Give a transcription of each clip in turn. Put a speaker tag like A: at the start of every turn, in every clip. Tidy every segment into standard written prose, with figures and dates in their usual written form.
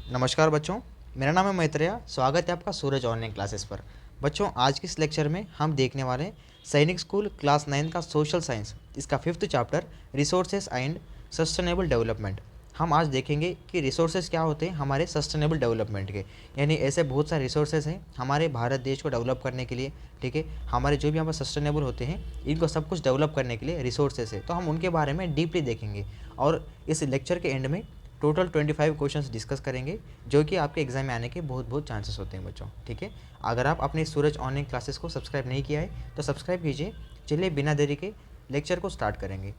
A: नमस्कार बच्चों, मेरा नाम है मैत्रेया। स्वागत है आपका सूरज ऑनलाइन क्लासेस पर। बच्चों, आज के इस लेक्चर में हम देखने वाले हैं सैनिक स्कूल क्लास 9 का सोशल साइंस, इसका 5th chapter resources and sustainable development. हम आज देखेंगे कि रिसोर्सेज क्या होते हैं हमारे सस्टेनेबल डेवलपमेंट के, यानी ऐसे बहुत सारे रिसोर्सेज हैं हमारे भारत देश को डेवलप करने के लिए। ठीक है, हमारे जो भी यहाँ पर सस्टेनेबल होते हैं इनको सब कुछ डेवलप करने के लिए रिसोर्सेज है, तो हम उनके बारे में डीपली देखेंगे। और इस लेक्चर के एंड में टोटल 25 क्वेश्चंस डिस्कस करेंगे, जो कि आपके एग्जाम में आने के बहुत बहुत चांसेस होते हैं बच्चों। ठीक है, अगर आप अपने सूरज ऑनलाइन क्लासेस को सब्सक्राइब नहीं किया है तो सब्सक्राइब कीजिए। चलिए बिना देरी के लेक्चर को स्टार्ट करेंगे।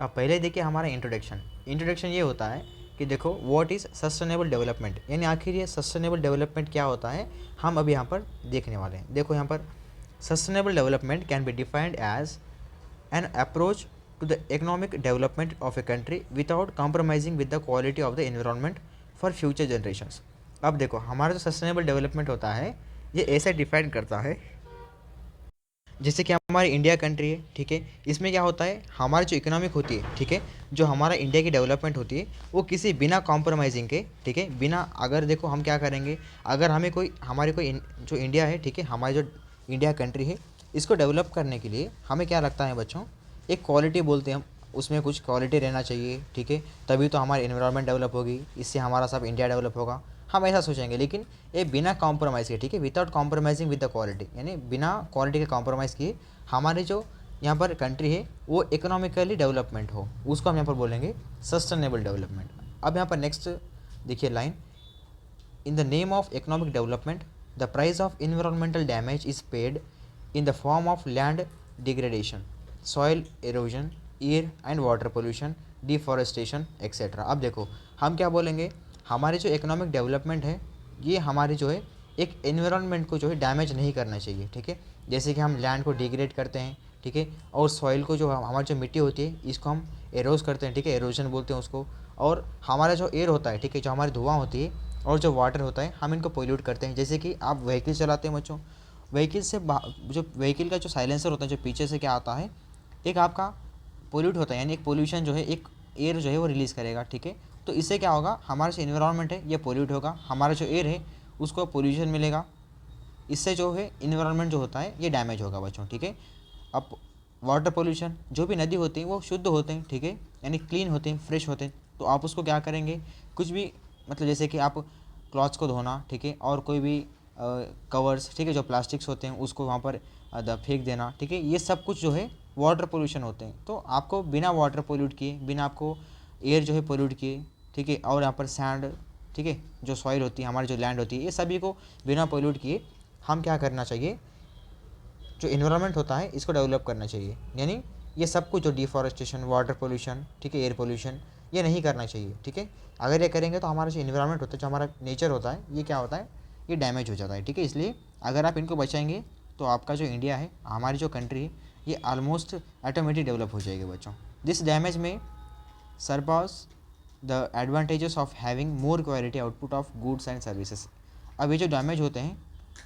A: अब पहले देखिए हमारा इंट्रोडक्शन ये होता है कि देखो व्हाट इज़ सस्टेनेबल डेवलपमेंट, यानी आखिर ये सस्टेनेबल डेवलपमेंट क्या होता है हम अभी यहाँ पर देखने वाले हैं। देखो यहाँ पर sustainable development can be defined as an approach to the economic development of a country without compromising with the quality of the environment for future generations। अब देखो हमारा जो सस्टेनेबल डेवलपमेंट होता है ये ऐसे डिफाइन करता है, जैसे कि हमारी इंडिया कंट्री है। ठीक है, इसमें क्या होता है हमारी जो इकोनॉमिक होती है, ठीक है, जो हमारा इंडिया की डेवलपमेंट होती है वो किसी बिना कॉम्प्रोमाइजिंग के, ठीक है, बिना, अगर देखो हम क्या करेंगे, अगर हमें कोई हमारी कोई जो इंडिया है, ठीक है, हमारी जो इंडिया कंट्री है इसको डेवलप करने के लिए हमें क्या लगता है बच्चों, एक क्वालिटी बोलते हैं हम, उसमें कुछ क्वालिटी रहना चाहिए। ठीक है, तभी तो हमारी एनवायरनमेंट डेवलप होगी, इससे हमारा सब इंडिया डेवलप होगा, हम ऐसा सोचेंगे। लेकिन ये बिना कॉम्प्रोमाइज़ के, ठीक है, without compromising with the quality, यानी बिना क्वालिटी के कॉम्प्रोमाइज़ किए हमारी जो यहाँ पर कंट्री है वो इकोनॉमिकली डेवलपमेंट हो, उसको हम यहाँ पर बोलेंगे सस्टेनेबल डेवलपमेंट। अब यहाँ पर नेक्स्ट देखिए line, in the name of economic development the price of environmental damage is paid in the form of land degradation, soil erosion, air and water pollution, deforestation etc। अब देखो हम क्या बोलेंगे, हमारे जो इकोनॉमिक डेवलपमेंट है ये हमारे जो है एक एनवायरनमेंट को जो है डैमेज नहीं करना चाहिए। ठीक है, जैसे कि हम लैंड को डिग्रेड करते हैं, ठीक है, और सॉइल को, जो हमारी जो मिट्टी होती है इसको हम एरोज करते हैं, ठीक है, एरोजन बोलते हैं उसको। और हमारा जो एयर होता है, ठीक है, जो हमारी धुआं होती है और जो वाटर होता है हम इनको पोल्यूट करते हैं। जैसे कि आप व्हीकल चलाते हैं बच्चों, व्हीकल से जो व्हीकल का जो साइलेंसर होता है, जो पीछे से क्या आता है, एक आपका पोल्यूट होता है, यानी एक पोल्यूशन जो है, एक एयर जो है वो रिलीज़ करेगा। ठीक है, तो इससे क्या होगा, हमारा जो इन्वायरमेंट है ये पोल्यूट होगा, हमारा जो एयर है उसको पोल्यूशन मिलेगा, इससे जो है इन्वायरमेंट जो होता है ये डैमेज होगा बच्चों। ठीक है, अब वाटर पोल्यूशन, जो भी नदी होती है वो शुद्ध होते हैं, ठीक है, यानी क्लीन होते हैं, फ्रेश होते हैं, तो आप उसको क्या करेंगे, कुछ भी, मतलब जैसे कि आप क्लॉथ्स को धोना, ठीक है, और कोई भी कवर्स, ठीक है, जो प्लास्टिक्स होते हैं उसको वहाँ पर फेंक देना, ठीक है, ये सब कुछ जो है वाटर पोल्यूशन होते हैं। तो आपको बिना वाटर पोल्यूट किए, बिना आपको एयर जो है पोल्यूट किए, ठीक है, और यहाँ पर सैंड, ठीक है, जो सॉइल होती है, हमारी जो लैंड होती है, ये सभी को बिना पोल्यूट किए हम क्या करना चाहिए, जो इन्वायरमेंट होता है इसको डेवलप करना चाहिए। यानी ये सब कुछ जो डिफॉरेस्टेशन, वाटर पोल्यूशन, ठीक है, एयर पोल्यूशन, ये नहीं करना चाहिए। ठीक है, अगर ये करेंगे तो हमारा जो इन्वायरमेंट होता है, जो हमारा नेचर होता है, ये क्या होता है, ये डैमेज हो जाता है। ठीक है, इसलिए अगर आप इनको बचाएंगे तो आपका जो इंडिया है, हमारी जो कंट्री है, ये ऑलमोस्ट ऑटोमेटिक डेवलप हो जाएगी बच्चों। This damage may surpass the advantages of having more quality output of goods and services. अब ये जो डैमेज होते हैं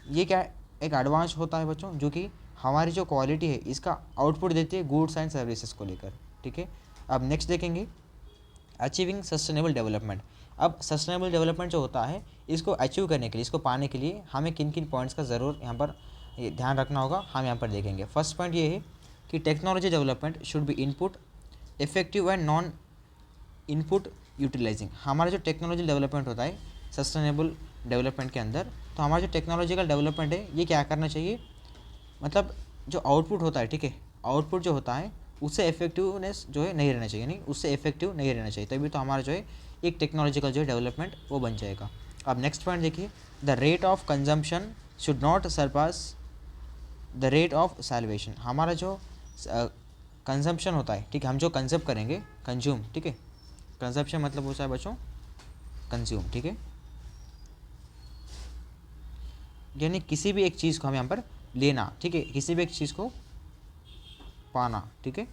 A: ये क्या, एक एडवांस होता है बच्चों, जो कि हमारी जो क्वालिटी है इसका आउटपुट देती है गुड्स एंड सर्विसेज को लेकर। ठीक है, अब नेक्स्ट देखेंगे अचीविंग सस्टेनेबल डेवलपमेंट। अब सस्टेनेबल डेवलपमेंट जो होता है इसको अचीव करने के लिए, इसको पाने के लिए हमें किन किन पॉइंट्स का ज़रूर यहाँ पर ध्यान रखना होगा, हम यहाँ पर देखेंगे। फर्स्ट पॉइंट ये है कि technology development should be input effective and non input utilizing. हमारा जो टेक्नोलॉजी डेवलपमेंट होता है सस्टेनेबल डेवलपमेंट के अंदर, तो हमारा जो टेक्नोलॉजिकल डेवलपमेंट है ये क्या करना चाहिए, मतलब जो आउटपुट होता है, ठीक है, आउटपुट जो होता है उससे इफेक्टिवनेस जो है नहीं रहना चाहिए, नहीं, उससे इफेक्टिव नहीं रहना चाहिए, तभी तो हमारा जो है एक टेक्नोलॉजिकल जो है डेवलपमेंट वो बन जाएगा। अब नेक्स्ट पॉइंट देखिए, the rate of consumption should not surpass the rate of salvation. हमारा जो कंजम्पशन होता है, ठीक है, हम जो कंज्यूम करेंगे, कंज्यूम, ठीक है, कंजम्पशन मतलब होता है बच्चों कंज्यूम, ठीक है, यानी किसी भी एक चीज़ को हम यहाँ पर लेना, ठीक है, किसी भी एक चीज़ को पाना, ठीक है,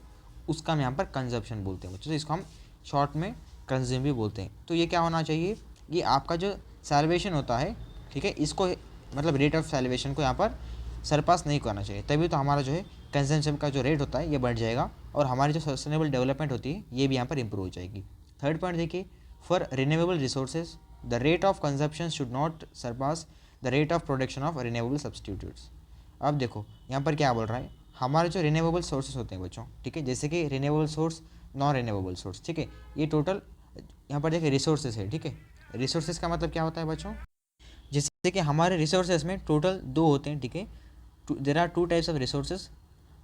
A: उसका हम यहाँ पर कंजप्शन बोलते हैं बच्चों। तो इसको हम शॉर्ट में कंज्यूम भी बोलते हैं। तो ये क्या होना चाहिए, ये आपका जो सैल्वेशन होता है, ठीक है, इसको मतलब रेट ऑफ सैल्वेशन को यहाँ पर सरपास नहीं करना चाहिए, तभी तो हमारा जो है कंजम्पशन का जो रेट होता है ये बढ़ जाएगा और हमारी जो सस्टेनेबल डेवलपमेंट होती है ये भी यहाँ पर इंप्रूव हो जाएगी। थर्ड पॉइंट देखिए, for renewable resources the rate of consumption should not surpass the rate of production of renewable substitutes. अब देखो यहाँ पर क्या बोल रहा है, हमारे जो रिन्यूएबल सोर्सेस होते हैं बच्चों, ठीक है, जैसे कि renewable source, non renewable source, ठीक है, ये टोटल यहाँ पर देखिए रिसोर्सेज है, ठीक है। रिसोर्सेज का मतलब क्या होता है बच्चों, जैसे कि हमारे रिसोर्सेज में टोटल दो होते हैं, ठीक है। There are two types of resources,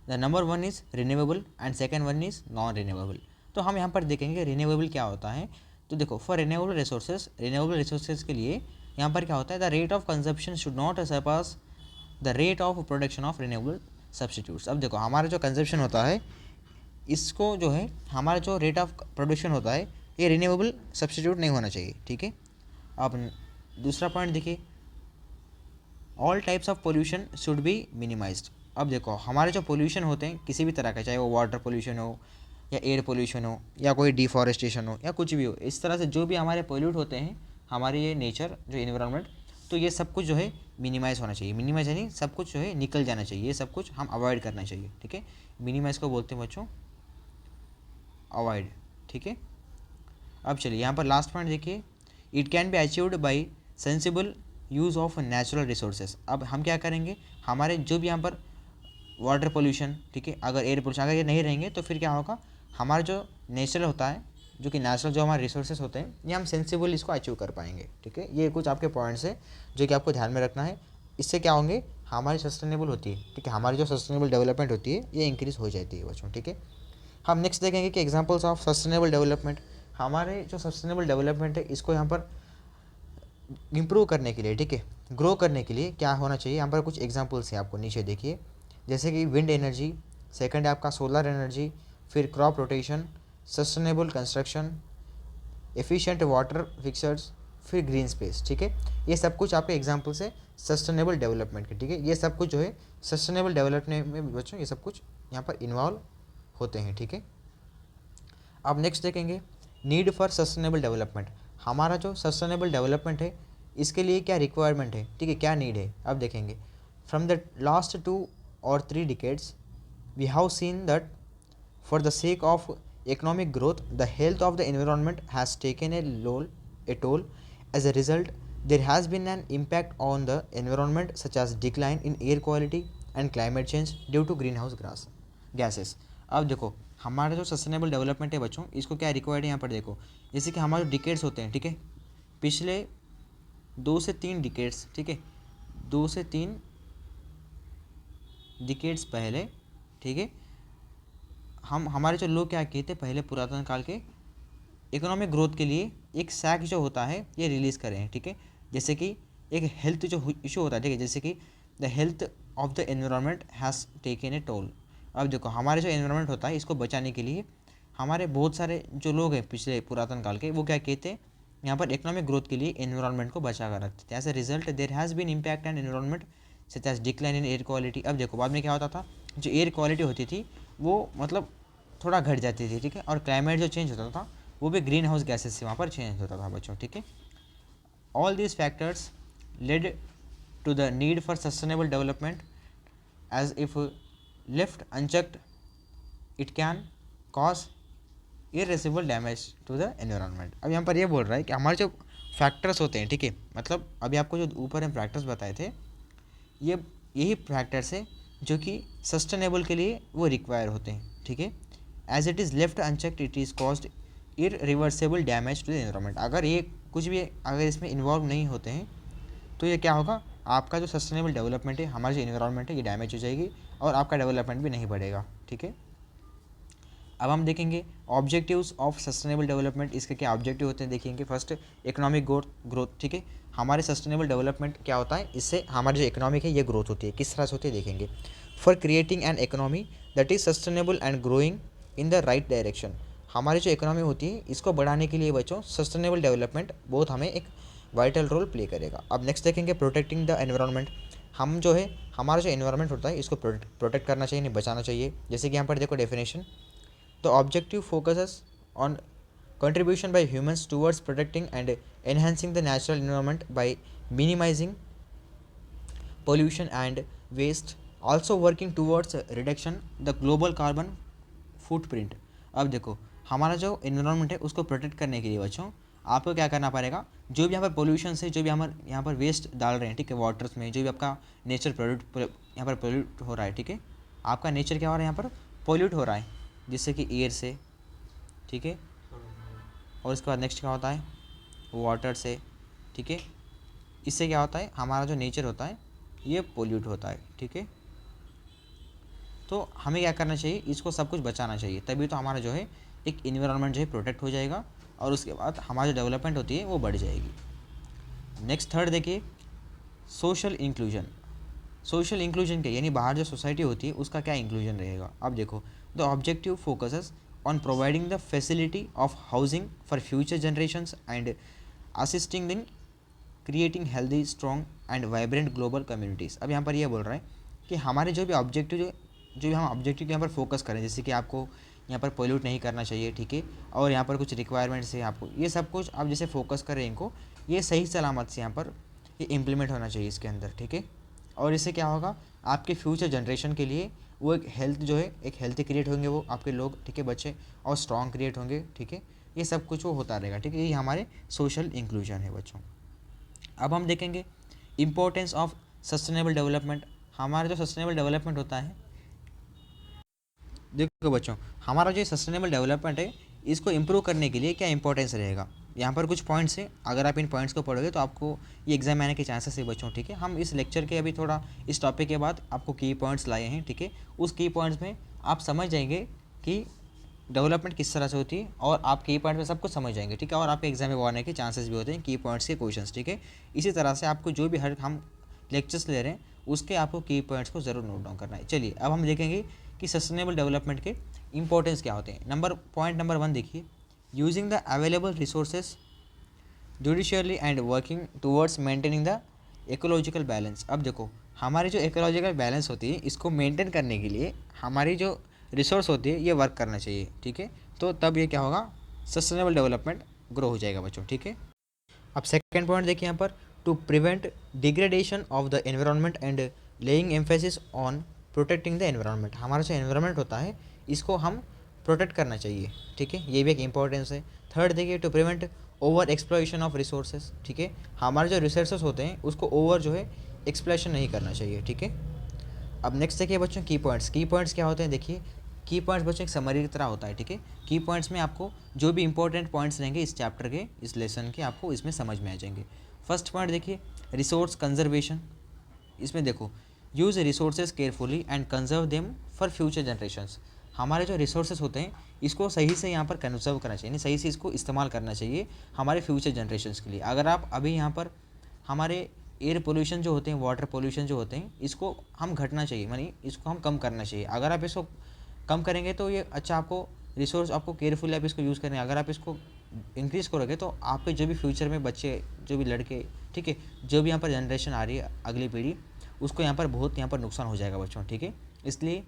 A: the number one is renewable and second one is non renewable. तो हम यहाँ पर देखेंगे रिन्यूएबल क्या होता है। तो देखो, फॉर रिन्यूएबल रिसोर्सेज के लिए यहाँ पर क्या होता है, the rate of consumption should not surpass the rate of production of renewable substitutes. अब देखो, हमारा जो कंजप्शन होता है, इसको जो है हमारा जो रेट ऑफ प्रोडक्शन होता है, ये रिन्यूएबल सब्सटीट्यूट नहीं होना चाहिए, ठीक है। अब दूसरा पॉइंट देखिए, all types of pollution should be minimised. अब देखो, हमारे जो पोल्यूशन होते हैं किसी भी तरह का, चाहे वो वाटर पोल्यूशन हो या एयर पोल्यूशन हो या कोई डिफॉरेस्टेशन हो या कुछ भी हो, इस तरह से जो भी हमारे पोल्यूट होते हैं, हमारे ये नेचर जो इन्वायरमेंट, तो ये सब कुछ जो है मिनिमाइज़ होना चाहिए। मिनिमाइज यानी सब कुछ जो है निकल जाना चाहिए, ये सब कुछ हम अवॉइड करना चाहिए, ठीक है। मिनिमाइज को बोलते हैं बच्चों अवॉइड, ठीक है। अब चलिए यहाँ पर लास्ट पॉइंट देखिए, it can be achieved by sensible use of natural resources. अब हम क्या करेंगे, हमारे जो भी यहाँ पर वाटर पोल्यूशन, ठीक है, अगर एयर पोल्यूशन, अगर ये नहीं रहेंगे तो फिर क्या होगा, हमारा जो नेचुरल होता है, जो कि नेचुरल जो हमारे रिसोर्सेज होते हैं, ये हम सेंसिबल इसको अचीव कर पाएंगे, ठीक है। ये कुछ आपके पॉइंट्स है जो कि आपको ध्यान में रखना है। इससे क्या होंगे, हमारी सस्टेनेबल होती है, ठीक है, हमारी जो सस्टेनेबल डेवलपमेंट होती है ये इंक्रीज़ हो जाती है बच्चों, ठीक है। हम नेक्स्ट देखेंगे कि एग्जांपल्स ऑफ सस्टेनेबल डेवलपमेंट। हमारे जो सस्टेनेबल डेवलपमेंट है, इसको यहाँ पर इम्प्रूव करने के लिए, ठीक है, ग्रो करने के लिए क्या होना चाहिए, यहाँ पर कुछ एग्जांपल्स हैं, आपको नीचे देखिए, जैसे कि विंड एनर्जी, सेकंड है आपका सोलर एनर्जी, फिर crop rotation, sustainable construction, efficient water fixers, फिर ग्रीन स्पेस, ठीक है। ये सब कुछ आपके एग्जांपल्स है सस्टेनेबल डेवलपमेंट के, ठीक है। ये सब कुछ जो है सस्टेनेबल डेवलपमेंट में बच्चों ये सब कुछ यहाँ पर इन्वॉल्व होते हैं, ठीक है। अब नेक्स्ट देखेंगे नीड फॉर सस्टेनेबल डेवलपमेंट। हमारा जो सस्टेनेबल डेवलपमेंट है, इसके लिए क्या रिक्वायरमेंट है, ठीक है, क्या नीड है, अब देखेंगे। From the last 2 or 3 decades we have seen that for the sake of economic growth, the health of the environment has taken a toll. As a result, there has been an impact on the environment such as decline in air quality and climate change due to greenhouse gases. अब देखो, हमारा जो sustainable development है बच्चों, इसको क्या required है यहाँ पर देखो, जैसे कि हमारे डिकेड्स होते हैं, ठीक है, पिछले 2 से 3 डिकेड्स, ठीक है, 2 से 3 डिकेड्स पहले, ठीक है, हमारे जो लोग क्या किए थे पहले पुरातन काल के, इकोनॉमिक ग्रोथ के लिए एक सैक जो होता है ये रिलीज़ करें हैं, ठीक है। जैसे कि एक हेल्थ जो इशू होता है, ठीक है, जैसे कि the health of the environment has taken a toll. अब देखो, हमारे जो एनवायरनमेंट होता है इसको बचाने के लिए हमारे बहुत सारे जो लोग हैं पिछले पुरातन काल के, वो क्या कहते, यहाँ पर इकोनॉमिक ग्रोथ के लिए एनवायरनमेंट को बचा कर रखते थे। As a result there has been impact and environment such as decline in air quality. अब देखो, बाद में क्या होता था, जो एयर क्वालिटी होती थी वो मतलब थोड़ा घट जाती थी, ठीक है, और क्लाइमेट जो चेंज होता था वो भी ग्रीन हाउस गैसेस से वहाँ पर चेंज होता था बच्चों, ठीक है। All these factors led to the need for sustainable development, as if left unchecked it can cause irreversible damage to the environment. अब यहाँ पर ये बोल रहा है कि हमारे जो फैक्टर्स होते हैं, ठीक है, मतलब अभी आपको जो ऊपर हम फैक्टर्स बताए थे, ये यही फैक्टर्स है जो कि सस्टेनेबल के लिए वो रिक्वायर होते हैं, ठीक है। As it is left unchecked it is caused irreversible damage to the environment. अगर ये कुछ भी अगर इसमें इन्वॉल्व नहीं होते हैं तो ये क्या होगा, आपका जो सस्टेनेबल डेवलपमेंट है, हमारी जो एनवायरनमेंट है, ये डैमेज हो जाएगी और आपका डेवलपमेंट भी नहीं बढ़ेगा, ठीक है। अब हम देखेंगे ऑब्जेक्टिव्स ऑफ सस्टेनेबल डेवलपमेंट। इसके क्या ऑब्जेक्टिव होते हैं देखेंगे। फर्स्ट, इकोनॉमिक ग्रोथ, ठीक है, हमारे सस्टेनेबल डेवलपमेंट क्या होता है, इससे हमारी जो इकोनॉमिक है ये ग्रोथ होती है। किस तरह से होती है देखेंगे। For creating an economy that is sustainable and growing in the right direction. हमारी जो इकोनॉमी होती है इसको बढ़ाने के लिए बच्चों सस्टेनेबल डेवलपमेंट बहुत हमें एक वाइटल रोल प्ले करेगा। अब नेक्स्ट देखेंगे प्रोटेक्टिंग द एनवायरनमेंट। हम जो है हमारा जो एनवायरनमेंट होता है इसको प्रोटेक्ट करना चाहिए, नहीं बचाना चाहिए। जैसे कि यहाँ पर देखो definition, the objective focuses on contribution by humans towards protecting and enhancing the natural environment by minimizing pollution and waste, also working towards reduction the global carbon footprint। अब देखो, हमारा जो इन्वायरमेंट है उसको प्रोटेक्ट करने के लिए बच्चों आपको क्या करना पड़ेगा, जो भी यहाँ पर पोल्यूशन से जो भी यहाँ पर वेस्ट डाल रहे हैं, ठीक है, वाटर्स में जो भी आपका नेचर यहाँ पर पोल्यूट हो रहा है, ठीक है, आपका नेचर क्या हो रहा है यहाँ पर पोल्यूट हो रहा है, जिससे कि एयर से, ठीक है, और इसके बाद नेक्स्ट क्या होता है वाटर से, ठीक है, इससे क्या होता है हमारा जो नेचर होता है ये पोल्यूट होता है, ठीक है। तो हमें क्या करना चाहिए, इसको सब कुछ बचाना चाहिए, तभी तो हमारा जो है एक इन्वायरमेंट जो है प्रोटेक्ट हो जाएगा और उसके बाद हमारी जो डेवलपमेंट होती है वो बढ़ जाएगी। नेक्स्ट थर्ड देखिए सोशल इंक्लूजन। सोशल इंक्लूजन के यानी बाहर जो सोसाइटी होती है उसका क्या इंक्लूजन रहेगा। अब देखो the objective focuses on providing the facility of housing for future generations and assisting in creating healthy strong and vibrant global communities. अब यहाँ पर ये बोल रहा है कि हमारे जो भी ऑब्जेक्टिव जो भी हम ऑब्जेक्टिव यहाँ पर फोकस करें, जैसे कि आपको यहाँ पर पोल्यूट नहीं करना चाहिए, ठीक है, और यहाँ पर कुछ रिक्वायरमेंट्स है आपको, ये सब कुछ आप जैसे फोकस करें इनको, ये सही सलामत से यहाँ पर ये इम्प्लीमेंट होना चाहिए इसके अंदर, ठीक है। और इससे क्या होगा आपके फ्यूचर जनरेशन के लिए वो एक हेल्थ जो है एक हेल्थी क्रिएट होंगे वो आपके लोग, ठीक है, बच्चे, और स्ट्रॉन्ग क्रिएट होंगे, ठीक है, ये सब कुछ वो होता रहेगा, ठीक है, ये हमारे सोशल इंक्लूजन है बच्चों। अब हम देखेंगे इम्पोर्टेंस ऑफ सस्टेनेबल डेवलपमेंट। हमारा जो सस्टेनेबल डेवलपमेंट होता है, देखो बच्चों, हमारा जो सस्टेनेबल डेवलपमेंट है इसको इम्प्रूव करने के लिए क्या इंपॉर्टेंस रहेगा, यहाँ पर कुछ पॉइंट्स हैं, अगर आप इन पॉइंट्स को पढ़ोगे तो आपको ये एग्जाम आने के चांसेस है बच्चों, ठीक है। हम इस लेक्चर के अभी थोड़ा इस टॉपिक के बाद आपको की पॉइंट्स लाए हैं, ठीक है, उस की पॉइंट्स में आप समझ जाएंगे कि डेवलपमेंट किस तरह से होती है और आप की पॉइंट में सब कुछ समझ जाएंगे, ठीक है, और आपके एग्जाम में वो आने के चांसेस भी होते हैं की पॉइंट्स के क्वेश्चंस, ठीक है। इसी तरह से आपको जो भी हर हम लेक्चर्स ले रहे हैं उसके आपको की पॉइंट्स को ज़रूर नोट डाउन करना है। चलिए अब हम देखेंगे कि सस्टेनेबल डेवलपमेंट के इंपॉर्टेंस क्या होते हैं। पॉइंट नंबर 1 देखिए, using the available resources judicially and working towards maintaining the ecological balance. अब देखो हमारी जो इकोलॉजिकल बैलेंस होती है इसको मेंटेन करने के लिए हमारी जो रिसोर्स होती है ये वर्क करना चाहिए, ठीक है, तो तब ये क्या होगा सस्टेनेबल डेवलपमेंट ग्रो हो जाएगा बच्चों, ठीक है। अब सेकेंड पॉइंट देखिए यहाँ पर, to prevent degradation of the environment and laying emphasis on protecting the environment. हमारा जो एनवायरनमेंट होता है इसको हम प्रोटेक्ट करना चाहिए, ठीक है, ये भी एक इंपॉर्टेंस है। थर्ड देखिए, to prevent over exploitation of resources, ठीक है, हमारे जो रिसोर्सेज होते हैं उसको ओवर जो है एक्सप्लॉयशन नहीं करना चाहिए, ठीक है। अब नेक्स्ट देखिए बच्चों की पॉइंट्स। की पॉइंट्स क्या होते हैं, देखिए की पॉइंट्स बच्चों एक समरी की तरह होता है, ठीक है। की पॉइंट्स में आपको जो भी इंपॉर्टेंट पॉइंट्स रहेंगे इस चैप्टर के इस लेसन के आपको इसमें समझ में आ जाएंगे। फर्स्ट पॉइंट देखिए रिसोर्स कंजर्वेशन। इसमें देखो use resources carefully and conserve them for future generations. हमारे जो रिसोर्सेज होते हैं इसको सही से यहाँ पर कंजर्व करना चाहिए, यानी सही से इसको इस्तेमाल करना चाहिए हमारे फ्यूचर जनरेशंस के लिए। अगर आप अभी यहाँ पर हमारे एयर पोल्यूशन जो होते हैं, वाटर पोल्यूशन जो होते हैं, इसको हम घटना चाहिए, यानी इसको हम कम करना चाहिए। अगर आप इसको कम करेंगे तो ये अच्छा आपको रिसोर्स आपको केयरफुली आप इसको यूज़ करेंगे। अगर आप इसको इंक्रीज़ करोगे तो आपके जो भी फ्यूचर में बच्चे, जो भी लड़के, ठीक है, जो भी यहाँ पर जनरेशन आ रही है अगली पीढ़ी, उसको यहाँ पर बहुत यहाँ पर नुकसान हो जाएगा बच्चों, ठीक है। इसलिए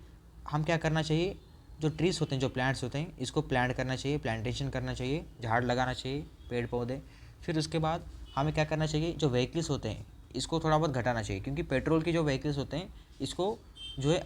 A: हम क्या करना चाहिए, जो ट्रीज़ होते हैं, जो प्लांट्स होते हैं, इसको प्लांट करना चाहिए, प्लांटेशन करना चाहिए, झाड़ लगाना चाहिए, पेड़ पौधे। फिर उसके बाद हमें क्या करना चाहिए, जो व्हीकल्स होते हैं इसको थोड़ा बहुत घटाना चाहिए, क्योंकि पेट्रोल के जो व्हीकल्स होते हैं इसको जो है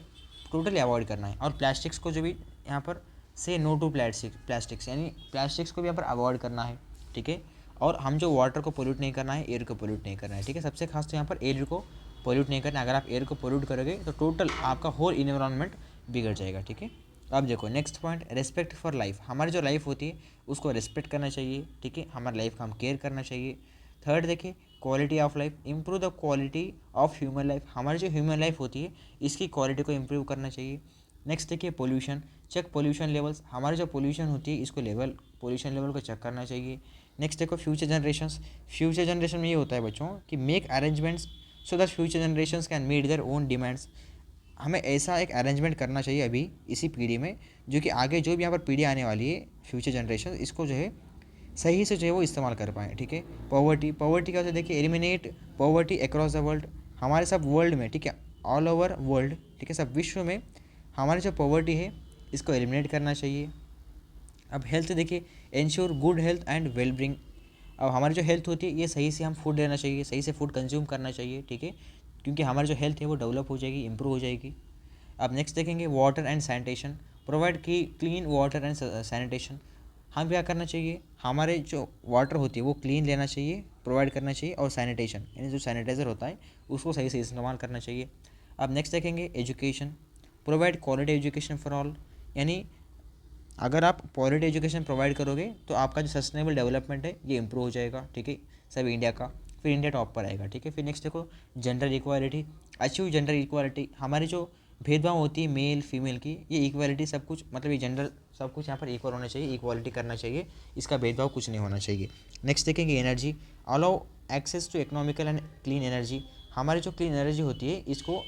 A: टोटली अवॉइड करना है। और प्लास्टिक्स को जो भी यहाँ पर से नो टू प्लास्टिक्स, यानी प्लास्टिक्स को भी यहाँ पर अवॉइड करना है, ठीक है। और हम जो वाटर को पोल्यूट नहीं करना है, एयर को पोल्यूट नहीं करना है, ठीक है। सबसे खास तो यहाँ पर एयर को पोल्यूट नहीं करना है। अगर आप एयर को पोल्यूट करोगे तो टोटल आपका होल इन्वायरमेंट बिगड़ जाएगा, ठीक है। अब देखो next point, respect for life. हमारी जो लाइफ होती है उसको रेस्पेक्ट करना चाहिए, ठीक है, हमारी लाइफ का हम केयर करना चाहिए। थर्ड देखिए quality of life, improve the quality of human life. हमारी जो ह्यूमन लाइफ होती है इसकी क्वालिटी को इम्प्रूव करना चाहिए। नेक्स्ट देखिए पोल्यूशन, चेक पोल्यूशन लेवल्स। हमारी जो पोल्यूशन होती है इसको पोल्यूशन लेवल को चेक करना चाहिए। नेक्स्ट देखो फ्यूचर जनरेशंस। फ्यूचर जनरेशन में ये होता है बच्चों कि make arrangements so that future generations can meet their own demands. हमें ऐसा एक अरेंजमेंट करना चाहिए अभी इसी पीढ़ी में, जो कि आगे जो भी यहाँ पर पीढ़ी आने वाली है फ्यूचर जनरेशन, इसको जो है सही से जो है वो इस्तेमाल कर पाएँ, ठीक है। पॉवर्टी का होता है देखिए, eliminate poverty across the world. हमारे सब वर्ल्ड में, ठीक है, ऑल ओवर वर्ल्ड, ठीक है, सब विश्व में हमारी जो पॉवर्टी है इसको एलिमिनेट करना चाहिए। अब हेल्थ देखिए, ensure good health and well being. अब हमारी जो हेल्थ होती है ये सही से हम फूड लेना चाहिए, सही से फूड कंज्यूम करना चाहिए, ठीक है, क्योंकि हमारी जो हेल्थ है वो डेवलप हो जाएगी, इंप्रूव हो जाएगी। अब नेक्स्ट देखेंगे वाटर एंड सैनिटेशन, प्रोवाइड की क्लीन वाटर एंड सैनिटेशन। हम क्या करना चाहिए, हमारे जो वाटर होती है वो क्लीन लेना चाहिए, प्रोवाइड करना चाहिए, और सैनिटेशन यानी जो सैनिटाइज़र होता है उसको सही से इस्तेमाल करना चाहिए। अब नेक्स्ट देखेंगे education, provide quality education for all, यानी अगर आप क्वालिटी एजुकेशन प्रोवाइड करोगे तो आपका जो सस्टेनेबल डेवलपमेंट है ये इंप्रूव हो जाएगा, ठीक है, सब इंडिया का, फिर इंडिया टॉप पर आएगा, ठीक है। फिर नेक्स्ट देखो gender equality, achieve gender equality, हमारी जो भेदभाव होती है मेल फीमेल की, ये इक्वालिटी सब कुछ, मतलब ये जेंडर सब कुछ यहाँ पर इक्वल होना चाहिए, इक्वालिटी करना चाहिए, इसका भेदभाव कुछ नहीं होना चाहिए। नेक्स्ट देखेंगे energy, allow access to economical and clean energy, हमारी जो क्लीन एनर्जी होती है इसको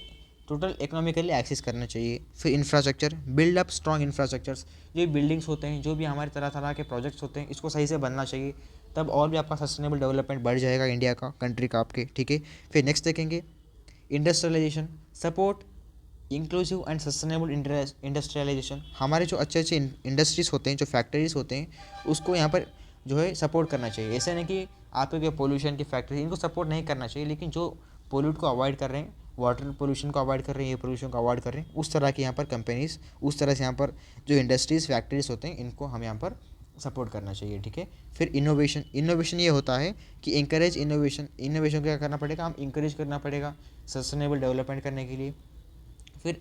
A: टोटल इकोनॉमिकली एक्सेस करना चाहिए। फिर infrastructure, build up strong infrastructures, जो बिल्डिंग्स होते हैं, जो भी हमारे तरह तरह के प्रोजेक्ट्स होते हैं, इसको सही से बनना चाहिए, तब और भी आपका सस्टेनेबल डेवलपमेंट बढ़ जाएगा इंडिया का, कंट्री का आपके, ठीक है। फिर नेक्स्ट देखेंगे industrialization, support inclusive and sustainable industrialization, हमारे जो अच्छे अच्छे इंडस्ट्रीज़ होते हैं, जो फैक्ट्रीज होते हैं, उसको यहाँ पर जो है सपोर्ट करना चाहिए। ऐसा नहीं कि आपके जो पोल्यूशन की फैक्ट्री, इनको सपोर्ट नहीं करना चाहिए, लेकिन जो पोल्यूट को अवॉइड कर रहे हैं, वाटर पोल्यूशन को अवॉइड कर रहे हैं, ये पोल्यूशन को अवॉइड कर रहे हैं, उस तरह की यहाँ पर कंपनीज़, उस तरह से यहाँ पर जो इंडस्ट्रीज़ फैक्ट्रीज होते हैं, इनको हम यहाँ पर सपोर्ट करना चाहिए, ठीक है। फिर इनोवेशन, इनोवेशन ये होता है कि इंकरेज इनोवेशन, इनोवेशन को क्या करना पड़ेगा, हम इंकरेज करना पड़ेगा सस्टेनेबल डेवलपमेंट करने के लिए। फिर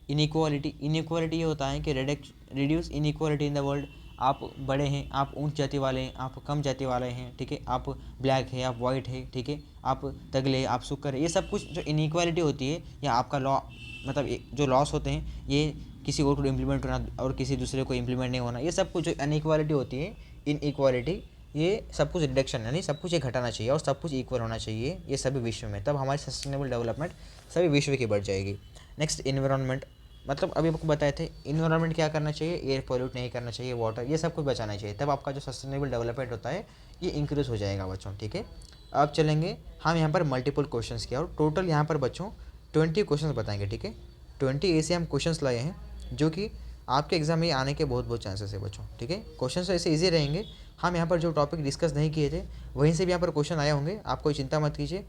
A: इनइक्वालिटी, इनइक्वालिटी ये होता है कि reduce inequality in the world, आप बड़े हैं, आप ऊंच जाति वाले हैं, आप कम जाति वाले हैं, ठीक है, आप ब्लैक है, आप वाइट है, ठीक है, आप तगले, आप शुक्र है, ये सब कुछ जो इनइक्वालिटी होती है, या आपका लॉ, मतलब जो लॉस होते हैं, ये किसी और को इम्प्लीमेंट होना और किसी दूसरे को इम्प्लीमेंट नहीं होना, ये सब कुछ जो अनइक्वालिटी होती है, इनइक्वालिटी, ये सब कुछ रिडक्शन, यानी सब कुछ ये घटाना चाहिए और सब कुछ इक्वल होना चाहिए ये सभी विश्व में, तब हमारी सस्टेनेबल डेवलपमेंट सभी विश्व की बढ़ जाएगी। नेक्स्ट इन्वायरमेंट, मतलब अभी आपको बताए थे इन्वायरमेंट क्या करना चाहिए, एयर पॉल्यूट नहीं करना चाहिए, वाटर, ये सब कुछ बचाना चाहिए, तब आपका जो सस्टेनेबल डेवलपमेंट होता है ये इंक्रीज हो जाएगा बच्चों, ठीक है। अब चलेंगे हम यहाँ पर मल्टीपल क्वेश्चंस की, और टोटल यहाँ पर बच्चों 20 क्वेश्चंस बताएंगे, ठीक है। 20 ऐसे हम क्वेश्चंस लाए हैं जो कि आपके एग्जाम में आने के बहुत बहुत चांसेस है बच्चों, ठीक है। क्वेश्चन ऐसे ईजी रहेंगे, हम यहाँ पर जो टॉपिक डिस्कस नहीं किए थे वहीं से भी यहाँ पर क्वेश्चन आए होंगे, आप कोई चिंता मत कीजिए।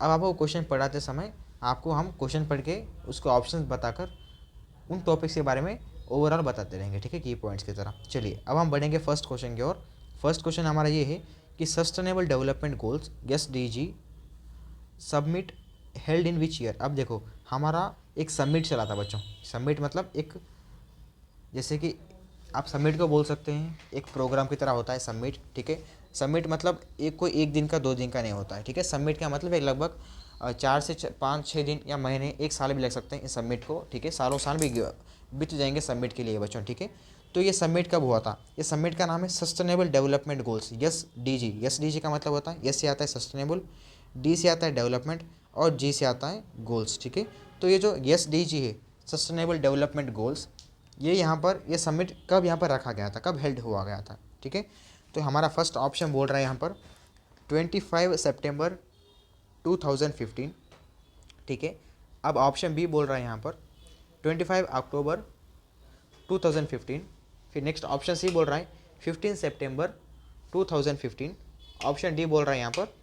A: अब आपको क्वेश्चन पढ़ाते समय आपको हम क्वेश्चन पढ़ के उसको ऑप्शन बताकर उन टॉपिक्स के बारे में ओवरऑल बताते रहेंगे, ठीक है, की पॉइंट्स की तरह। चलिए अब हम बढ़ेंगे फर्स्ट क्वेश्चन की ओर। फर्स्ट क्वेश्चन हमारा ये है कि sustainable development goals SDG submit held in which year. अब देखो हमारा एक सबमिट चला था बच्चों, सबमिट मतलब एक, जैसे कि आप सबमिट को बोल सकते हैं, एक प्रोग्राम की तरह होता है सबमिट, ठीक है। सबमिट मतलब एक कोई एक दिन का 2 दिन का नहीं होता है, ठीक है। सबमिट का मतलब एक लगभग 4 से 5-6 दिन या महीने, एक साल भी लग सकते हैं इस सबमिट को, ठीक है, सालों साल भी बीत जाएंगे सबमिट के लिए बच्चों, ठीक है। तो ये सबमिट कब हुआ था, ये सबमिट का नाम है sustainable development goals, SDG। SDG का मतलब होता है, S से आता है सस्टेनेबल, D से आता है डेवलपमेंट, और G से आता है गोल्स, ठीक है। तो ये जो SDG है, सस्टेनेबल डेवलपमेंट गोल्स, ये यहाँ पर ये सबमिट कब यहाँ पर रखा गया था, कब हेल्ड हुआ गया था, ठीक है। तो हमारा फर्स्ट ऑप्शन बोल रहा है यहाँ पर 25 सितंबर 2015, ठीक है। अब ऑप्शन बी बोल रहा है यहाँ पर 25 अक्टूबर 2015। फिर नेक्स्ट ऑप्शन सी बोल रहा है 15 सितंबर 2015। ऑप्शन डी बोल रहा है यहाँ पर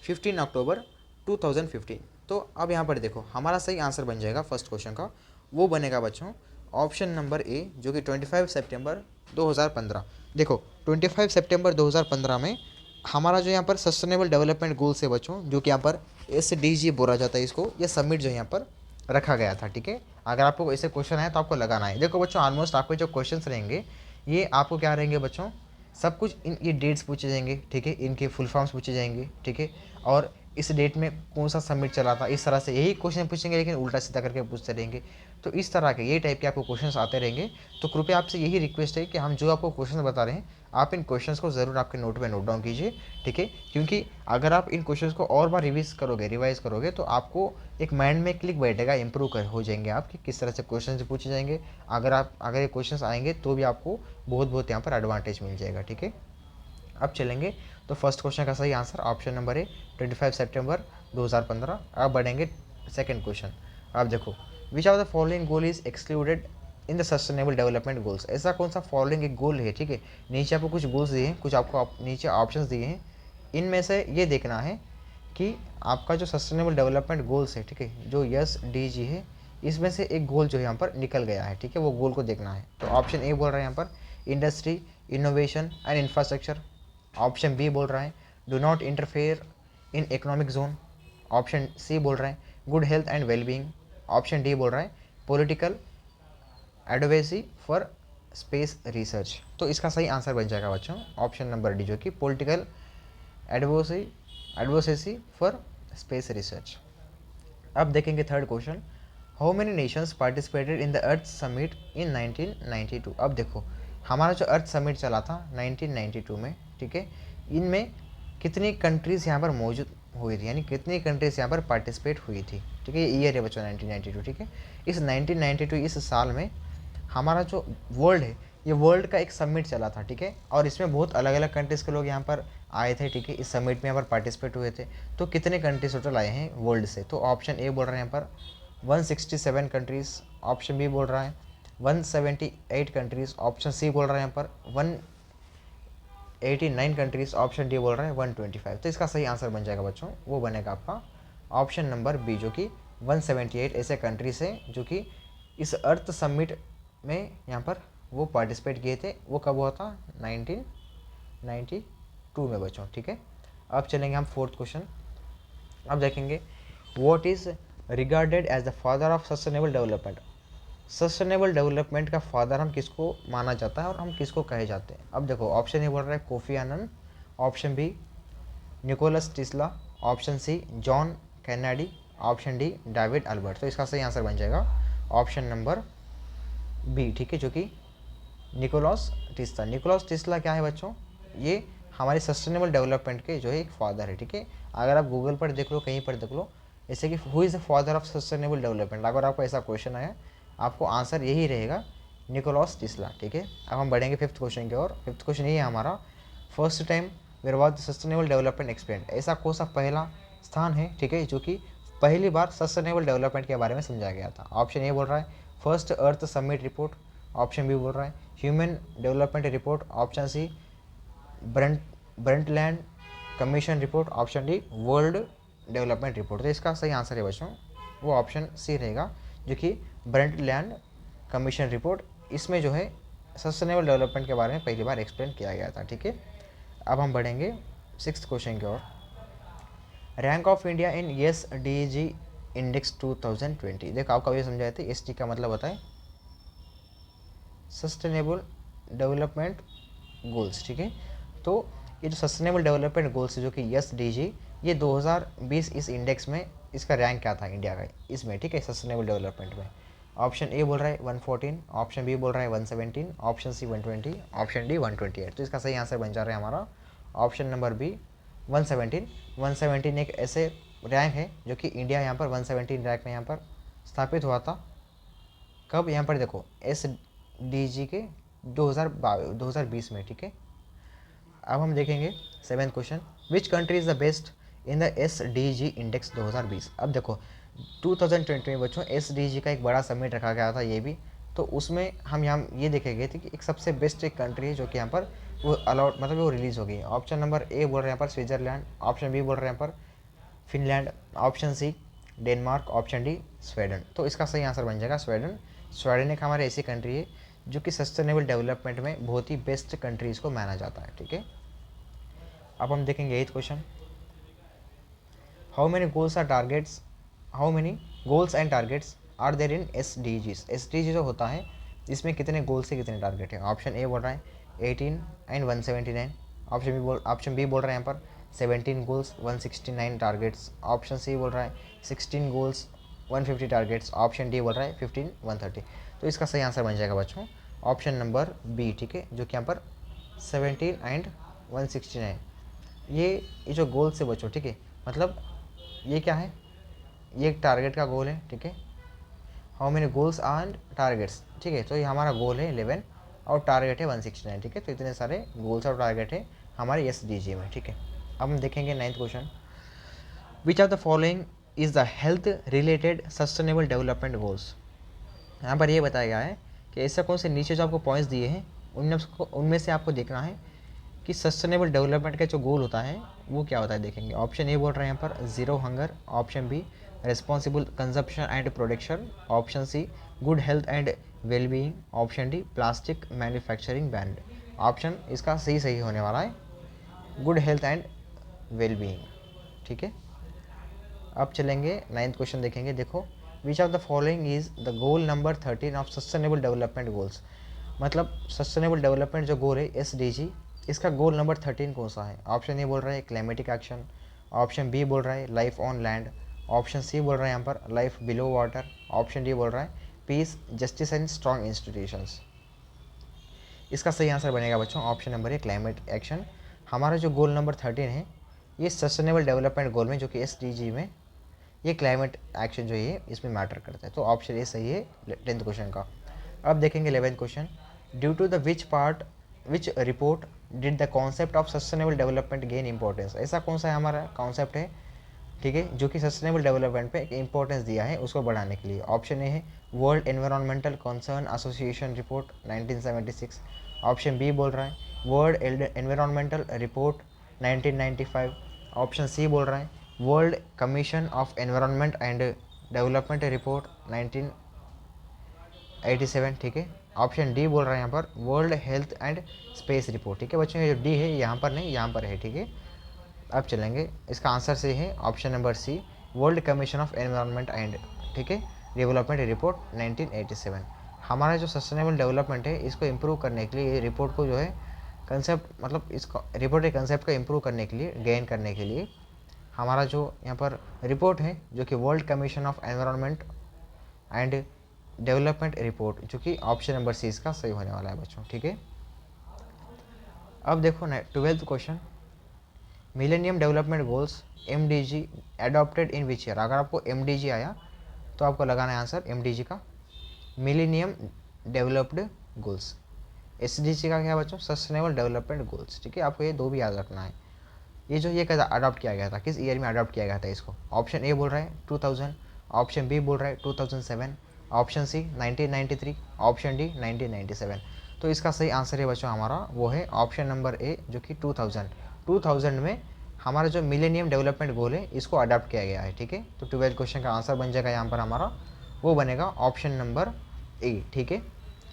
A: 15 अक्टूबर 2015। तो अब यहाँ पर देखो हमारा सही आंसर बन जाएगा फर्स्ट क्वेश्चन का, वो बनेगा बच्चों ऑप्शन नंबर ए, जो कि 25 सितंबर 2015। देखो 25 सितंबर 2015 में हमारा जो यहाँ पर सस्टेनेबल डेवलपमेंट गोल्स है बच्चों, जो कि यहाँ पर SDG बोला जाता है इसको, ये सबमिट जो यहाँ पर रखा गया था, ठीक है। अगर आपको ऐसे क्वेश्चन आए तो आपको लगाना है। देखो बच्चों ऑलमोस्ट आपके जो क्वेश्चंस रहेंगे ये आपको क्या रहेंगे बच्चों, सब कुछ इन ये डेट्स पूछे जाएंगे, ठीक है, इनके फुल फॉर्म्स पूछे जाएंगे, ठीक है, और इस डेट में कौन सा सबमिट चला था, इस तरह से यही क्वेश्चन पूछेंगे, लेकिन उल्टा सीधा करके पूछते रहेंगे। तो इस तरह के ये टाइप के आपको क्वेश्चंस आते रहेंगे। तो कृपया आपसे यही रिक्वेस्ट है कि हम जो आपको क्वेश्चन बता रहे हैं आप इन क्वेश्चंस को ज़रूर आपके नोट में नोट डाउन कीजिए, ठीक है, क्योंकि अगर आप इन क्वेश्चंस को और बार रिवाइज करोगे तो आपको एक माइंड में क्लिक बैठेगा, इंप्रूव हो जाएंगे आप कि किस तरह से क्वेश्चन पूछे जाएंगे। अगर ये क्वेश्चन आएंगे तो भी आपको बहुत यहाँ पर एडवांटेज मिल जाएगा, ठीक है। अब चलेंगे तो फर्स्ट क्वेश्चन का सही आंसर ऑप्शन नंबर है 25 सितंबर 2015। अब बढ़ेंगे सेकंड क्वेश्चन। अब देखो which of the following goal is excluded in the sustainable development goals. ऐसा कौन सा फॉलोइंग एक गोल है, ठीक है, नीचे आपको कुछ गोल्स दिए हैं, कुछ आपको नीचे ऑप्शंस दिए हैं, इनमें से ये देखना है कि आपका जो सस्टेनेबल डेवलपमेंट गोल्स है, ठीक है, जो SDG है, इसमें से एक गोल जो है यहाँ पर निकल गया है, ठीक है, वो गोल को देखना है। तो ऑप्शन ए बोल रहा है यहाँ पर industry, innovation and infrastructure. Option B बोल रहा है do not interfere in economic zone. Option C बोल रहा है good health and wellbeing. Option D बोल रहा है political advocacy for space research. तो इसका सही आंसर बन जाएगा बच्चों ऑप्शन नंबर डी, जो कि political advocacy for space research. अब देखेंगे third question, how many Nations participated in the earth summit in 1992। अब देखो हमारा जो अर्थ समिट चला था 1992 में, ठीक है, इनमें कितनी कंट्रीज़ यहाँ पर मौजूद हुई थी, यानी कितनी कंट्रीज़ यहाँ पर पार्टिसिपेट हुई थी, ठीक है, ये ईयर है बच्चों 1992, ठीक है। इस 1992 इस साल में हमारा जो वर्ल्ड है, ये वर्ल्ड का एक समिट चला था, ठीक है, और इसमें बहुत अलग अलग कंट्रीज़ के लोग यहाँ पर आए थे, ठीक है, इस समिट में यहाँ पर पार्टिसिपेट हुए थे। तो कितने कंट्रीज टोटल आए हैं वर्ल्ड से, तो ऑप्शन ए बोल रहे हैं यहाँ पर 167 कंट्रीज़। ऑप्शन बी बोल रहा है 178 कंट्रीज़। ऑप्शन सी बोल रहा है यहाँ पर 189 कंट्रीज़। ऑप्शन डी बोल रहा है 125। तो इसका सही आंसर बन जाएगा बच्चों, वो बनेगा आपका ऑप्शन नंबर बी, जो कि 178 ऐसे कंट्रीज़ हैं जो कि इस अर्थ समिट में यहाँ पर वो पार्टिसिपेट किए थे। वो कब हुआ था 1992 में बच्चों, ठीक है। अब चलेंगे हम फोर्थ क्वेश्चन। अब देखेंगे what is regarded as the father of sustainable development. Sustainable development का फादर हम किसको माना जाता है और हम किसको कहे जाते हैं। अब देखो ऑप्शन ए बोल रहा है Kofi Annan. Option B Nicholas Tesla. Option C John Kennedy. Option D David Albert. तो इसका सही आंसर बन जाएगा ऑप्शन नंबर बी, ठीक है, जो कि निकोलस टेस्ला। निकोलस टेस्ला क्या है बच्चों, ये हमारे सस्टेनेबल डेवलपमेंट के जो है एक फादर है, ठीक है। अगर आप गूगल पर देख लो, कहीं पर देख लो, जैसे कि who is the father of sustainable development, अगर आपको ऐसा क्वेश्चन आया आपको आंसर यही रहेगा निकोलस टेस्ला, ठीक है। अब हम बढ़ेंगे फिफ्थ क्वेश्चन की ओर। फिफ्थ क्वेश्चन ये है हमारा, first time where was the sustainable development explain. ऐसा कौन सा पहला स्थान है, ठीक है, जो कि पहली बार सस्टेनेबल डेवलपमेंट के बारे में समझाया गया था। ऑप्शन ए बोल रहा है first earth summit report. Option B बोल रहा है human development report. Option C Brundtland commission report. Option D world development report. तो इसका सही आंसर है बच्चों वो ऑप्शन सी रहेगा, जो कि ब्रंटलैंड कमीशन रिपोर्ट। इसमें जो है सस्टेनेबल डेवलपमेंट के बारे में पहली बार एक्सप्लेन किया गया था, ठीक है। अब हम बढ़ेंगे सिक्स्थ क्वेश्चन की ओर। Rank of India in SDG index 2020। देखो आपका ये समझाए थे, SDG का मतलब होता है सस्टेनेबल डेवलपमेंट गोल्स, ठीक है। तो ये जो सस्टेनेबल डेवलपमेंट गोल्स है जो कि SDG, ये 2020 इस इंडेक्स में इसका रैंक क्या था इंडिया का इसमें, ठीक है, सस्टेनेबल डेवलपमेंट में। ऑप्शन ए बोल रहा है 114। ऑप्शन बी बोल रहा है 117। Option C 120। Option D 128। तो इसका सही आंसर बन जा रहा है हमारा ऑप्शन नंबर बी 117। 117 एक ऐसे रैंक है जो कि इंडिया यहाँ पर 117 रैंक में यहाँ पर स्थापित हुआ था। कब, यहाँ पर देखो SDG के 2020 में, ठीक है। अब हम देखेंगे seventh question, which country is the best in the SDG index 2020। अब देखो 2020 में बच्चों SDG का एक बड़ा समिट रखा गया था ये भी, तो उसमें हम यहाँ ये देखे गए थे कि एक सबसे बेस्ट एक कंट्री है जो कि यहाँ पर वो अलाउड मतलब वो रिलीज़ हो गई है। ऑप्शन नंबर ए बोल रहे हैं यहाँ पर स्विट्ज़रलैंड। ऑप्शन बी बोल रहे हैं यहाँ पर Finland. Option C Denmark. Option D Sweden. तो इसका सही आंसर बन जाएगा स्वीडन। स्वीडन एक हमारी ऐसी कंट्री है जो कि सस्टेनेबल डेवलपमेंट में बहुत ही बेस्ट कंट्रीज़ को माना जाता है, ठीक है। अब हम देखेंगे 8th question, how many goals and targets are there in SDGs। SDG जो होता है इसमें कितने गोल्स से कितने टारगेट हैं। ऑप्शन ए बोल रहा है 18 एंड 179। ऑप्शन बी बोल रहे हैं यहाँ पर 17 गोल्स 169 टारगेट्स। ऑप्शन सी बोल रहा है 16 गोल्स 150 टारगेट्स। ऑप्शन डी बोल रहा है 15 130। तो इसका सही आंसर बन जाएगा बच्चों ऑप्शन नंबर बी, ठीक है, जो कि यहाँ पर 17 एंड 169। ये जो गोल्स से बच्चों, ठीक है, मतलब ये क्या है, ये एक टारगेट का गोल है, ठीक है। How many goals and targets, ठीक है, तो ये हमारा गोल है 11 और टारगेट है 169, ठीक है। तो इतने सारे गोल्स और टारगेट है हमारे SDG में, ठीक है। अब हम देखेंगे 9th question, which of the following is the health related sustainable development goals. यहाँ पर ये बताया गया है कि ऐसे कौन से नीचे जो आपको पॉइंट्स दिए हैं उनमें से आपको देखना है कि सस्टेनेबल डेवलपमेंट का जो गोल होता है वो क्या होता है, देखेंगे। ऑप्शन ए बोल रहे हैं यहाँ पर zero hunger. Option B responsible consumption and production. Option C good health and well being, option D plastic manufacturing ban. Option इसका सही होने वाला है good health and well being. ठीक है, अब चलेंगे 9th क्वेश्चन देखेंगे। देखो, which of the following is the goal number 13 of sustainable development goals. मतलब सस्टेनेबल डेवलपमेंट जो गोल है SDG, इसका गोल नंबर 13 कौन सा है। ऑप्शन ए बोल रहा है क्लाइमेटिक एक्शन, ऑप्शन बी बोल रहा है life on land, option C बोल रहा है यहाँ पर life below water, option D बोल रहा है peace justice and strong institutions. इसका सही आंसर बनेगा बच्चों option number A climate action. हमारा जो गोल नंबर 13 है ये सस्टेनेबल डेवलपमेंट गोल में, जो कि SDG में, ये क्लाइमेट एक्शन जो है इसमें मैटर करता है। तो ऑप्शन ए सही है 10th क्वेश्चन का। अब देखेंगे 11th question. Due to the which report did the concept of sustainable development gain importance. ऐसा कौन सा है हमारा कॉन्सेप्ट है, ठीक है, जो कि सस्टेनेबल डेवलपमेंट पे एक इंपॉर्टेंस दिया है उसको बढ़ाने के लिए। ऑप्शन ए है world environmental concern association report 1976, option B बोल रहा है world environmental report 1995, option C बोल रहा है world commission of environment and development report 1987। ठीक है, ऑप्शन डी बोल रहा है यहाँ पर world health and space report. ठीक है बच्चों, ये जो डी है यहाँ पर नहीं, यहाँ पर है। ठीक है, अब चलेंगे, इसका आंसर से है option number C world commission of environment and, ठीक है, डेवलपमेंट रिपोर्ट 1987। हमारा जो सस्टेनेबल डेवलपमेंट है इसको इम्प्रूव करने के लिए, ये रिपोर्ट को जो है कंसेप्ट, मतलब इसको रिपोर्ट के कंसेप्ट को इम्प्रूव करने के लिए, गेन करने के लिए हमारा जो यहाँ पर रिपोर्ट है जो कि world commission of environment and development report, जो कि ऑप्शन नंबर सी इसका सही होने वाला है बच्चों। ठीक है, अब देखो 12th question. Millennium development goals MDG adopted in which year. अगर आपको MDG आया तो आपको लगाना है आंसर MDG का मिलेनियम डेवलप्ड गोल्स। SDG का क्या है बच्चों, सस्टेनेबल डेवलपमेंट गोल्स। ठीक है, आपको ये दो भी याद रखना है। ये कैसा अडॉप्ट किया गया था, किस ईयर में अडॉप्ट किया गया था इसको। ऑप्शन ए बोल रहा है 2000, ऑप्शन बी बोल रहा है 2007, ऑप्शन सी 1993, ऑप्शन डी 1997। तो इसका सही आंसर है बच्चों हमारा वो है ऑप्शन नंबर ए, जो कि 2000 में हमारा जो मिलेनियम डेवलपमेंट गोल है इसको अडॉप्ट किया गया है। ठीक है, तो 12th क्वेश्चन का आंसर बन जाएगा यहाँ पर हमारा, वो बनेगा ऑप्शन नंबर ए। ठीक है,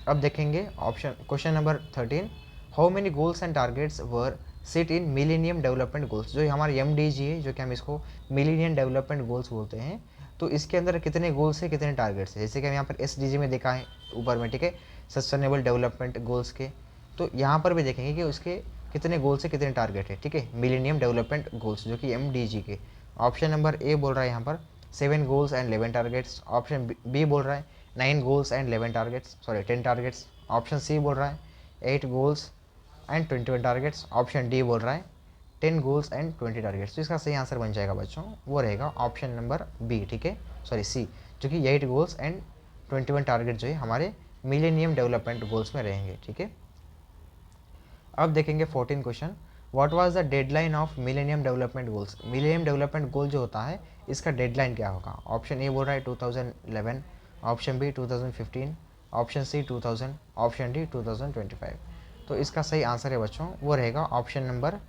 A: अब देखेंगे option question number 13। How many goals and targets were set in millennium development goals. जो हमारे MDG है, जो कि हम इसको मिलेनियम डेवलपमेंट गोल्स बोलते हैं, तो इसके अंदर कितने गोल्स है, कितने टारगेट्स है। जैसे कि हम यहाँ पर SDG में देखा है ऊपर में, ठीक है, सस्टेनेबल डेवलपमेंट गोल्स के, तो यहाँ पर भी देखेंगे कि उसके कितने गोल्स है, कितने टारगेट है। ठीक है, मिलेनियम डेवलपमेंट गोल्स जो कि MDG के। ऑप्शन नंबर ए बोल रहा है यहाँ पर 7 goals and 11 targets, option B बोल रहा है 9 goals and 11 targets, sorry 10 targets, option C बोल रहा है 8 goals and 21 targets, option D बोल रहा है 10 गोल्स एंड 20 टारगेट्स। तो इसका सही आंसर बन जाएगा बच्चों, वो रहेगा ऑप्शन नंबर बी। ठीक है, सॉरी सी, जो कि 8 गोल्स एंड 21 टारगेट जो है हमारे मिलेनियम डेवलपमेंट गोल्स में रहेंगे। ठीक है, अब देखेंगे 14 question. What was the deadline of millennium development goals. Millennium development goal जो होता है इसका डेडलाइन क्या होगा। ऑप्शन ए बोल रहा है 2011, option B 2015, option C 2000, option D 2025। तो इसका सही आंसर है बच्चों वो रहेगा ऑप्शन नंबर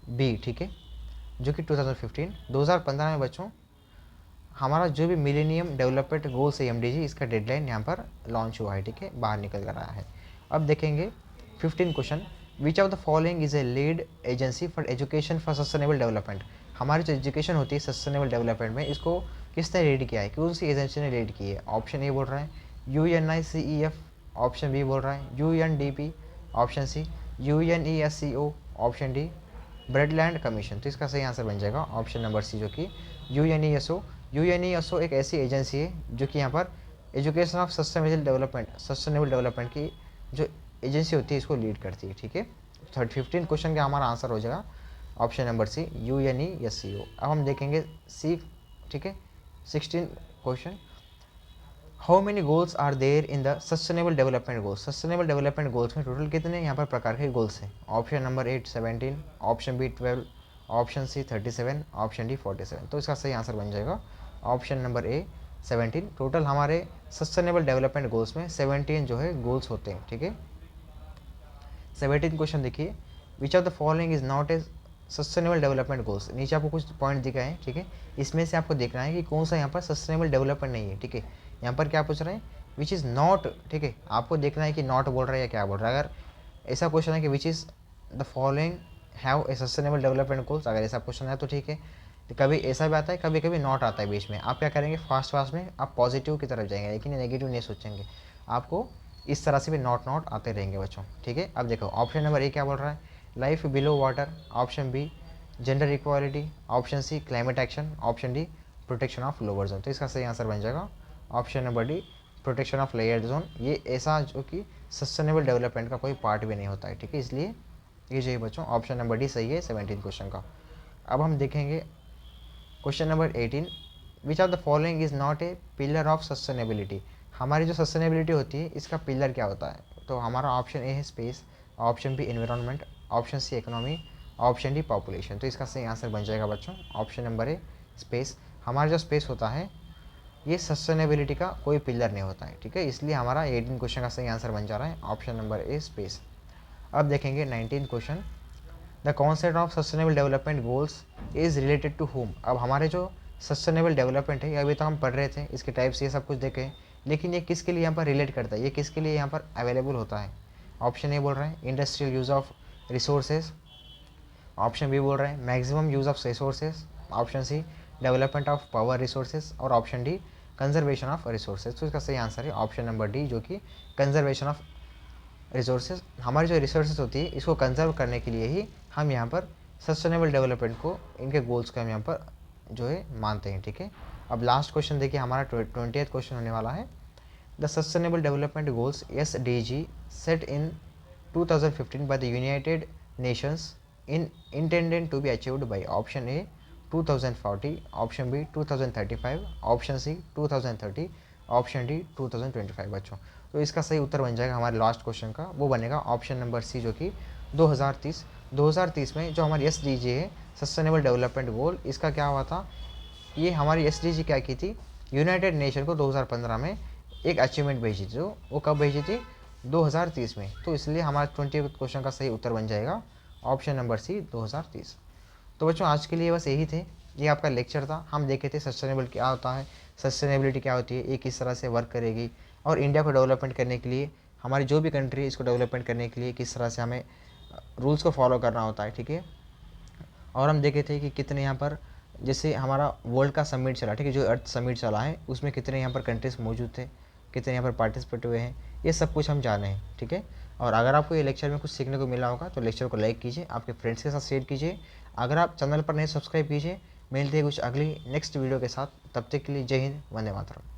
A: बी। ठीक है, जो कि 2015 में बच्चों हमारा जो भी मिलेनियम डेवलपमेंट गोल्स है MDG, इसका डेडलाइन यहाँ पर लॉन्च हुआ है। ठीक है, बाहर निकल कर आया है। अब देखेंगे 15 question. Which of the following is a lead agency for education for sustainable development. हमारी जो एजुकेशन होती है सस्टेनेबल डेवलपमेंट में, इसको किसने लीड किया है, कौन सी एजेंसी ने लीड की है। ऑप्शन ए बोल रहा है UNICEF, ऑप्शन बी बोल रहा है UNDP, option C UNESCO, option D Brundtland commission. तो इसका सही आंसर बन जाएगा ऑप्शन नंबर सी, जो कि UNESCO एक ऐसी एजेंसी है जो कि यहाँ पर एजुकेशन ऑफ सस्टेनेबल डेवलपमेंट की जो एजेंसी होती है इसको लीड करती है। ठीक है, 15 क्वेश्चन का हमारा आंसर हो जाएगा ऑप्शन नंबर सी UNESCO। अब हम देखेंगे सी। ठीक है, 16 question. How many goals are there in the sustainable development goals. Sustainable development goals में टोटल कितने यहाँ पर प्रकार के गोल्स हैं। Option number A 17, option B 12, option C 37, option D 47। तो इसका सही आंसर बन जाएगा ऑप्शन नंबर ए 17। टोटल हमारे सस्टेनेबल डेवलपमेंट गोल्स में 17 जो है गोल्स होते हैं। ठीक है, 17 क्वेश्चन देखिए। विच of the following is not a sustainable development goals. नीचे आपको कुछ पॉइंट दिखा है। ठीक है, इसमें से आपको देखना है कि कौन सा यहाँ पर सस्टेनेबल डेवलपमेंट नहीं है। ठीक है, यहाँ पर क्या पूछ रहे हैं विच इज़ नॉट, ठीक है, आपको देखना है कि नॉट बोल रहा है या क्या बोल रहा है। अगर ऐसा क्वेश्चन है कि which is the following have a sustainable development goals, अगर ऐसा क्वेश्चन है तो ठीक है। तो कभी ऐसा भी आता है, कभी कभी नॉट आता है बीच में, आप क्या करेंगे, फास्ट फास्ट में आप पॉजिटिव की तरफ जाएंगे, लेकिन नेगेटिव नहीं सोचेंगे। आपको इस तरह से भी नॉट नॉट आते रहेंगे बच्चों, ठीक है। अब देखो ऑप्शन नंबर ए क्या बोल रहा है, life below water, option B gender equality, option C climate action, option D protection of lower zone. तो इसका सही आंसर बन जाएगा option number D, protection of layer zone. ये ऐसा जो कि सस्टेनेबल डेवलपमेंट का कोई पार्ट भी नहीं होता है, ठीक है, इसलिए ये जो है बच्चों ऑप्शन नंबर डी सही है 17 क्वेश्चन का। अब हम देखेंगे question number 18, which of the following is not a pillar of sustainability. हमारी जो सस्टेनेबिलिटी होती है इसका पिलर क्या होता है, तो हमारा ऑप्शन ए है space, option B environment, option C economy, option D population. तो इसका सही आंसर बन जाएगा बच्चों ऑप्शन नंबर ए स्पेस। हमारा जो स्पेस होता है ये सस्टेनेबिलिटी का कोई पिलर नहीं होता है, ठीक है, इसलिए हमारा 18 क्वेश्चन का सही आंसर बन जा रहा है ऑप्शन नंबर ए स्पेस। अब देखेंगे 19 question, the concept of sustainable development goals is related to home. अब हमारे जो सस्टेनेबल डेवलपमेंट है अभी तो हम पढ़ रहे थे, इसके टाइप्स ये सब कुछ देखे, लेकिन ये किसके लिए यहाँ पर रिलेट करता है, ये किसके लिए यहाँ पर अवेलेबल होता है। ऑप्शन ए बोल रहे हैं industrial use of resources, option B बोल रहे हैं maximum use of resources, option C development of power resources, और option D conservation of resources. तो इसका सही आंसर है ऑप्शन नंबर डी, जो कि कंजर्वेशन ऑफ रिसोर्सेज। हमारी जो रिसोर्सेज होती है इसको कंजर्व करने के लिए ही हम यहाँ पर सस्टेनेबल डेवलपमेंट को, इनके गोल्स को हम यहाँ पर जो है मानते हैं, ठीक है। अब लास्ट क्वेश्चन देखिए, हमारा 20th क्वेश्चन होने वाला है, the sustainable development goals SDG set in 2015 by the united nations in intended to be achieved by, option A 2040, option B 2035, option C 2030, option D 2025 बच्चों। तो इसका सही उत्तर बन जाएगा हमारे लास्ट क्वेश्चन का, वो बनेगा ऑप्शन नंबर सी, जो कि 2030 में जो हमारी SDG है सस्टेनेबल डेवलपमेंट गोल, इसका क्या हुआ था, ये हमारी SDG क्या की थी, यूनाइटेड नेशन को 2015 में एक अचीवमेंट भेजी थी, जो वो कब भेजी थी 2030 में। तो इसलिए हमारा 20 क्वेश्चन का सही उत्तर बन जाएगा ऑप्शन नंबर सी 2030। तो बच्चों आज के लिए बस यही थे, ये आपका लेक्चर था। हम देखे थे सस्टेनेबल क्या होता है, सस्टेनेबिलिटी क्या होती है, ये किस तरह से वर्क करेगी, और इंडिया को डेवलपमेंट करने के लिए, हमारी जो भी कंट्री है इसको डेवलपमेंट करने के लिए किस तरह से हमें रूल्स को फॉलो करना होता है, ठीक है। और हम देखे थे कि कितने यहाँ पर, जैसे हमारा वर्ल्ड का समिट चला, ठीक है, जो अर्थ समिट चला है उसमें कितने यहाँ पर कंट्रीज मौजूद थे, कितने यहाँ पर पार्टिसिपेट हुए हैं, ये सब कुछ हम जाने हैं, ठीक है। और अगर आपको ये लेक्चर में कुछ सीखने को मिला होगा तो लेक्चर को लाइक कीजिए, आपके फ्रेंड्स के साथ शेयर कीजिए। अगर आप चैनल पर नहीं सब्सक्राइब कीजिए, मिलते हैं कुछ अगली नेक्स्ट वीडियो के साथ, तब तक के लिए जय हिंद, वंदे मातरम।